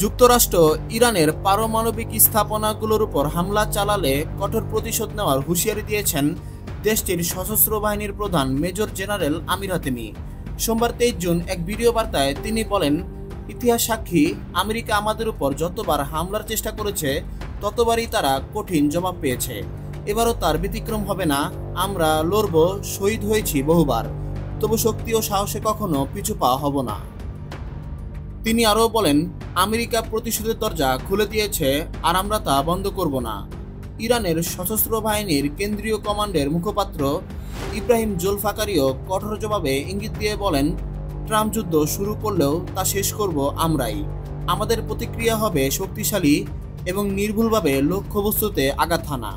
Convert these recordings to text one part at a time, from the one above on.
যুক্তরাষ্ট্র ইরানের পারমাণবিক স্থাপনাগুলোর উপর হামলা চালালে কঠোর প্রতিশোধ নেওয়ার হুঁশিয়ারি দিয়েছেন দেশটির সশস্ত্র বাহিনীর প্রধান মেজর জেনারেল আমির হাতেমি। সোমবার 23 জুন এক ভিডিও বার্তায় তিনি বলেন, ইতিহাস সাক্ষী, আমেরিকা আমাদের উপর যতবার হামলার চেষ্টা করেছে ততবারই তারা কঠিন জবাব পেয়েছে। এবারও তার ব্যতিক্রম হবে না। আমরা লড়ব, শহীদ হয়েছি বহুবার, তবু শক্তি ও সাহসে কখনো পিছু পা হব না। তিনি আরও বলেন, আমেরিকা প্রতিশোধের দরজা খুলে দিয়েছে আর আমরা তা বন্ধ করব না। ইরানের সশস্ত্র বাহিনীর কেন্দ্রীয় কমান্ডের মুখপাত্র ইব্রাহিম জোলফাকারিও কঠোর জবাবে ইঙ্গিত দিয়ে বলেন, ট্রাম্প যুদ্ধ শুরু করলেও তা শেষ করব আমরাই। আমাদের প্রতিক্রিয়া হবে শক্তিশালী এবং নির্ভুলভাবে লক্ষ্যবস্তুতে আঘাত হানা।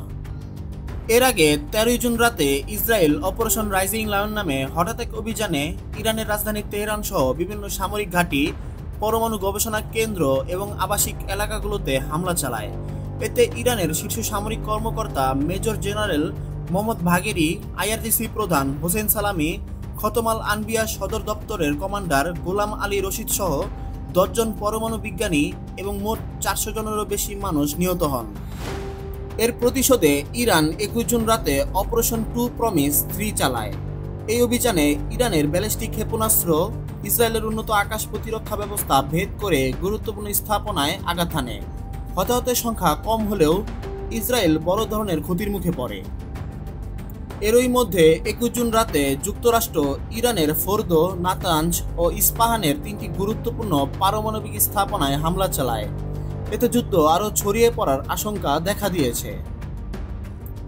এর আগে 13 জুন রাতে ইসরায়েল অপারেশন রাইজিং লায়ন নামে হঠাৎ এক অভিযানে ইরানের রাজধানী তেহরান সহ বিভিন্ন সামরিক ঘাঁটি, পরমাণু গবেষণা কেন্দ্র এবং আবাসিক এলাকাগুলোতে হামলা চালায়। এতে ইরানের শীর্ষ সামরিক কর্মকর্তা মেজর জেনারেল মোহাম্মদ বাঘেরি, আইআরজিসি প্রধান হোসেন সালামি, খতমাল আনবিয়া সদর দপ্তরের কমান্ডার গোলাম আলী রশিদ সহ 10 জন পরমাণু বিজ্ঞানী এবং মোট 400 জনেরও বেশি মানুষ নিহত হন। এর প্রতিশোধে ইরান 21 জুন রাতে অপারেশন টু প্রমিস 3 চালায়। এই অভিযানে ইরানের ব্যালিস্টিক ক্ষেপণাস্ত্র ইসরায়েলের উন্নত আকাশ প্রতিরক্ষা ব্যবস্থা ভেদ করে গুরুত্বপূর্ণ স্থাপনায় আঘাত হানে। হতাহতের সংখ্যা কম হলেও ইসরায়েল বড় ধরনের ক্ষতির মুখে পড়ে। এরই মধ্যে 21 জুন রাতে যুক্তরাষ্ট্র ইরানের ফোর্দো, নাতাঞ্জ ও ইস্পাহানের 3টি গুরুত্বপূর্ণ পারমাণবিক স্থাপনায় হামলা চালায়। এতে যুদ্ধ আরও ছড়িয়ে পড়ার আশঙ্কা দেখা দিয়েছে।